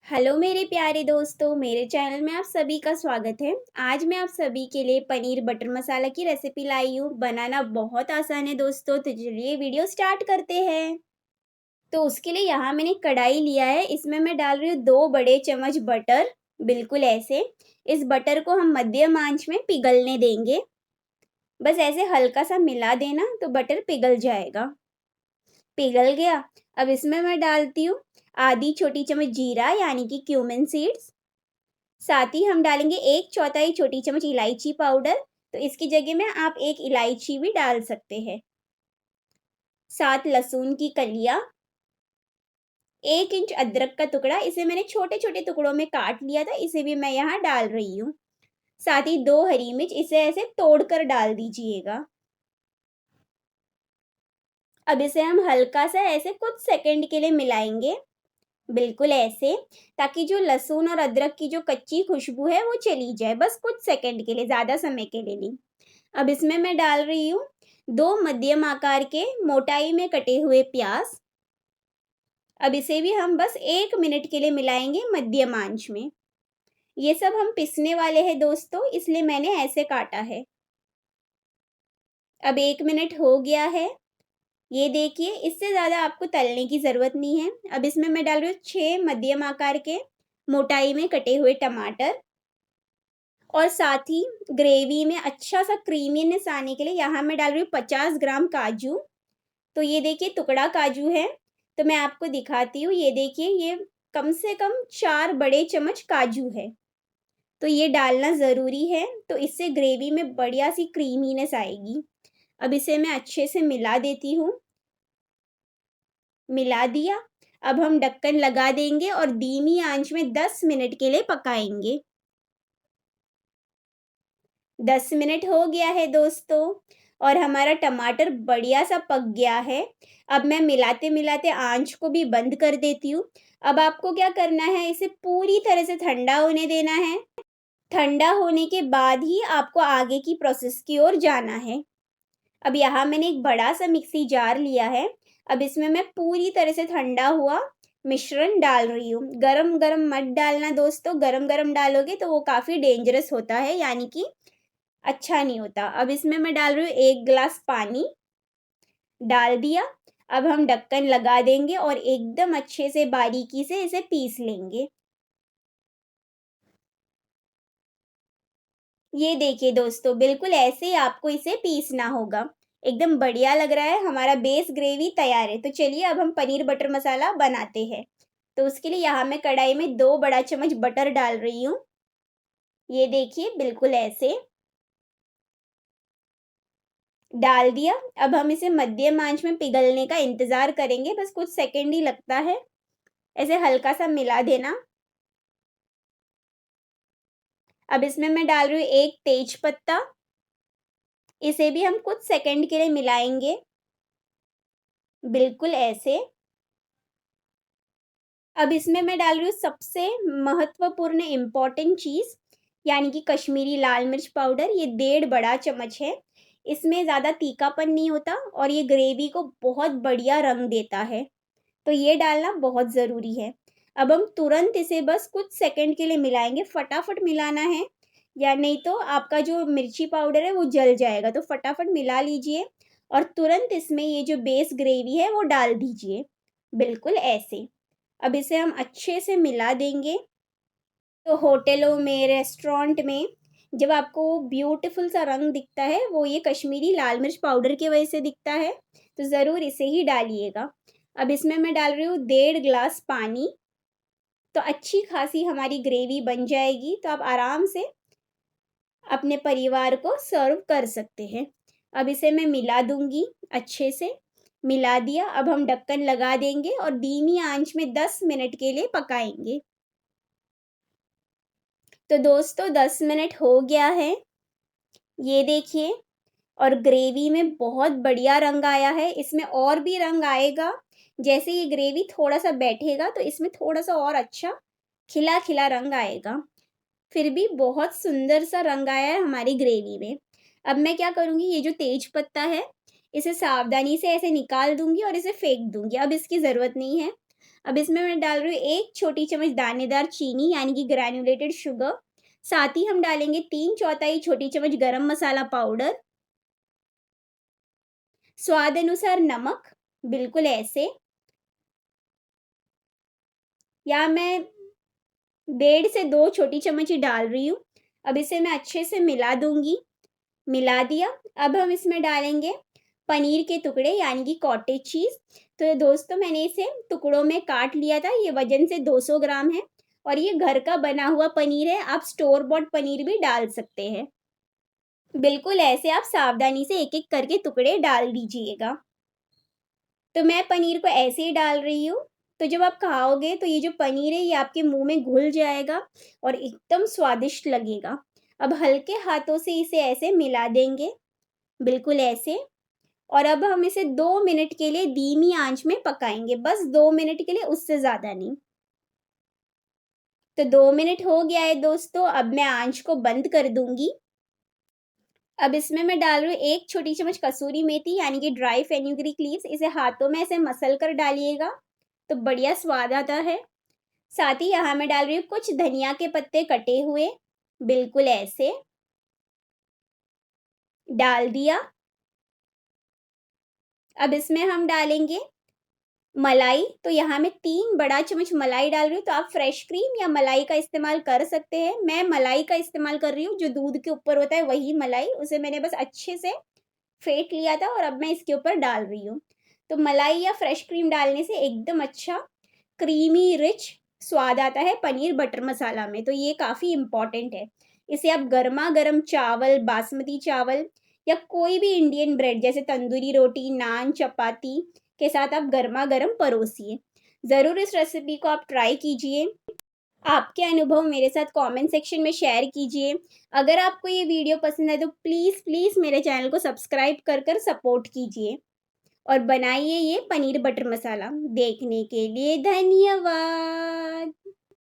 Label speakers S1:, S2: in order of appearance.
S1: Hello मेरे प्यारे दोस्तों, मेरे चैनल में आप सभी का स्वागत है। आज मैं आप सभी के लिए पनीर बटर मसाला की रेसिपी लाई हूँ। बनाना बहुत आसान है दोस्तों, तो चलिए वीडियो स्टार्ट करते हैं। तो उसके लिए यहाँ मैंने कढ़ाई लिया है, इसमें मैं डाल रही हूँ 2 बड़े चम्मच बटर, बिल्कुल ऐसे। इस बटर को हम मध्यम आंच में पिघलने देंगे। बस ऐसे हल्का सा मिला देना तो बटर पिघल जाएगा। पिघल गया। अब इसमें मैं डालती हूँ आधी छोटी चम्मच जीरा यानी कि क्यूमिन सीड्स। साथ ही हम डालेंगे 1/4 छोटी चम्मच इलायची पाउडर, तो इसकी जगह में आप 1 इलायची भी डाल सकते हैं। 7 लहसुन की कलियाँ, 1 इंच अदरक का टुकड़ा, इसे मैंने छोटे-छोटे टुकड़ों में काट लिया था, इसे भी मैं यहाँ डाल रही हूँ। साथ ही 2 हरी मिर्च, इसे ऐसे तोड़कर डाल दीजिएगा। अब इसे हम हल्का सा ऐसे कुछ सेकंड के लिए मिलाएंगे, बिल्कुल ऐसे, ताकि जो लहसुन और अदरक की जो कच्ची खुशबू है वो चली जाए, बस कुछ सेकंड के लिए, ज़्यादा समय के लिए नहीं। अब इसमें मैं डाल रही हूँ 2 मध्यम आकार के मोटाई में कटे हुए प्याज। अब इसे भी हम बस 1 मिनट के लिए मिलाएंगे मध्यम आंच में। ये सब हम पिसने वाले हैं दोस्तों, इसलिए मैंने ऐसे काटा है। अब 1 मिनट हो गया है। ये देखिए, इससे ज़्यादा आपको तलने की ज़रूरत नहीं है। अब इसमें मैं डाल रही हूँ 6 मध्यम आकार के मोटाई में कटे हुए टमाटर, और साथ ही ग्रेवी में अच्छा सा क्रीमीनेस आने के लिए यहाँ मैं डाल रही हूँ 50 ग्राम काजू। तो ये देखिए टुकड़ा काजू है, तो मैं आपको दिखाती हूँ। ये देखिए, ये कम से कम 4 बड़े चम्मच काजू है, तो ये डालना ज़रूरी है, तो इससे ग्रेवी में बढ़िया सी क्रीमीनेस आएगी। अब इसे मैं अच्छे से मिला देती हूँ। मिला दिया। अब हम ढक्कन लगा देंगे और धीमी आंच में 10 मिनट के लिए पकाएंगे। 10 मिनट हो गया है दोस्तों, और हमारा टमाटर बढ़िया सा पक गया है। अब मैं मिलाते-मिलाते आँच को भी बंद कर देती हूँ। अब आपको क्या करना है, इसे पूरी तरह से ठंडा होने देना है। ठंडा होने के बाद ही आपको आगे की प्रोसेस की ओर जाना है। अब यहाँ मैंने एक बड़ा-सा मिक्सी जार लिया है। अब इसमें मैं पूरी तरह से ठंडा हुआ मिश्रण डाल रही हूँ। गरम-गरम मत डालना दोस्तों, गरम-गरम डालोगे तो वो काफ़ी डेंजरस होता है, यानी कि अच्छा नहीं होता। अब इसमें मैं डाल रही हूँ 1 ग्लास पानी, डाल दिया। अब हम ढक्कन लगा देंगे और एकदम अच्छे से बारीकी से इसे पीस लेंगे। ये देखिए दोस्तों, बिल्कुल ऐसे ही आपको इसे पीसना होगा। एकदम बढ़िया लग रहा है, हमारा बेस ग्रेवी तैयार है। तो चलिए अब हम पनीर बटर मसाला बनाते हैं। तो उसके लिए यहाँ मैं कढ़ाई में 2 बड़ा चम्मच बटर डाल रही हूँ। ये देखिए, बिल्कुल ऐसे डाल दिया। अब हम इसे मध्यम आंच में पिघलने का इंतज़ार करेंगे, बस कुछ सेकंड ही लगता है। ऐसे हल्का-सा मिला देना। अब इसमें मैं डाल रही हूँ 1 तेज पत्ता, इसे भी हम कुछ सेकंड के लिए मिलाएँगे, बिल्कुल ऐसे। अब इसमें मैं डाल रही हूँ सबसे महत्वपूर्ण इम्पोर्टेंट चीज़, यानी कि कश्मीरी लाल मिर्च पाउडर, ये 1.5 बड़ा चम्मच है। इसमें ज़्यादा तीखापन नहीं होता और ये ग्रेवी को बहुत बढ़िया रंग देता है, तो ये डालना बहुत ज़रूरी है। अब हम तुरंत इसे बस कुछ सेकंड के लिए मिलाएँगे, फटाफट मिलाना है, या नहीं तो आपका जो मिर्ची पाउडर है वो जल जाएगा, तो फटाफट मिला लीजिए और तुरंत इसमें ये जो बेस ग्रेवी है वो डाल दीजिए, बिल्कुल ऐसे। अब इसे हम अच्छे से मिला देंगे। तो होटलों में, रेस्टोरेंट में जब आपको ब्यूटीफुल सा रंग दिखता है, वो ये कश्मीरी लाल मिर्च पाउडर की वजह से दिखता है, तो ज़रूर इसे ही डालिएगा। अब इसमें मैं डाल रही हूँ 1.5 ग्लास पानी, तो अच्छी खासी हमारी ग्रेवी बन जाएगी, तो आप आराम से अपने परिवार को सर्व कर सकते हैं। अब इसे मैं मिला दूँगी अच्छे से, मिला दिया। अब हम ढक्कन लगा देंगे और धीमी आँच में 10 मिनट के लिए पकाएँगे। तो दोस्तों 10 मिनट हो गया है, ये देखिए, और ग्रेवी में बहुत बढ़िया रंग आया है। इसमें और भी रंग आएगा, जैसे ये ग्रेवी थोड़ा-सा बैठेगा तो इसमें थोड़ा-सा और अच्छा खिला-खिला रंग आएगा। फिर भी बहुत सुंदर सा रंग आया है हमारी ग्रेवी में। अब मैं क्या करूँगी, ये जो तेज पत्ता है, इसे सावधानी से ऐसे निकाल दूँगी और इसे फेंक दूँगी, अब इसकी ज़रूरत नहीं है। अब इसमें मैं डाल रही हूँ 1 छोटी चम्मच दानेदार चीनी यानी कि ग्रैन्युलेटेड शुगर। साथ ही हम डालेंगे 3/4 छोटी चम्मच गरम मसाला पाउडर, स्वाद अनुसार नमक, बिल्कुल ऐसे। या मैं 1.5 से 2 छोटी चम्मच ही डाल रही हूँ। अब इसे मैं अच्छे से मिला दूँगी। मिला दिया। अब हम इसमें डालेंगे पनीर के टुकड़े यानी कि कॉटेज चीज़। तो दोस्तों मैंने इसे टुकड़ों में काट लिया था। ये वज़न से 200 ग्राम है और ये घर का बना हुआ पनीर है। आप स्टोर बॉट पनीर भी डाल सकते हैं। बिल्कुल ऐसे आप सावधानी से एक-एक करके टुकड़े डाल दीजिएगा। तो मैं पनीर को ऐसे ही डाल रही हूँ। तो जब आप खाओगे तो ये जो पनीर है ये आपके मुँह में घुल जाएगा और एकदम स्वादिष्ट लगेगा। अब हल्के हाथों से इसे ऐसे मिला देंगे, बिल्कुल ऐसे। और अब हम इसे 2 मिनट के लिए धीमी आंच में पकाएँगे, बस 2 मिनट के लिए, उससे ज़्यादा नहीं। तो 2 मिनट हो गया है दोस्तों, अब मैं आंच को बंद कर दूँगी। अब इसमें मैं डाल रही हूँ 1 छोटी चम्मच कसूरी मेथी यानी कि ड्राई फेनुग्रीक लीव्स। इसे हाथों में ऐसे मसल कर डालिएगा, तो बढ़िया स्वाद आता है। साथ ही यहाँ मैं डाल रही हूँ कुछ धनिया के पत्ते कटे हुए, बिल्कुल ऐसे, डाल दिया। अब इसमें हम डालेंगे मलाई। तो यहाँ मैं 3 बड़ा चम्मच मलाई डाल रही हूँ, तो आप फ्रेश क्रीम या मलाई का इस्तेमाल कर सकते हैं। मैं मलाई का इस्तेमाल कर रही हूँ, जो दूध के ऊपर होता है वही मलाई, उसे मैंने बस अच्छे से फेंट लिया था और अब मैं इसके ऊपर डाल रही हूँ। तो मलाई या फ्रेश क्रीम डालने से एकदम अच्छा क्रीमी रिच स्वाद आता है पनीर बटर मसाला में, तो ये काफ़ी इम्पोर्टेंट है। इसे आप गरमा-गरम चावल, बासमती चावल या कोई भी इंडियन ब्रेड जैसे तंदूरी रोटी, नान, चपाती के साथ आप गरमा-गरम परोसिए। ज़रूर इस रेसिपी को आप ट्राई कीजिए। आपके अनुभव मेरे साथ कमेंट सेक्शन में शेयर कीजिए। अगर आपको ये वीडियो पसंद है तो प्लीज़, प्लीज़ मेरे चैनल को सब्सक्राइब कर सपोर्ट कीजिए और बनाइए ये पनीर बटर मसाला। देखने के लिए धन्यवाद।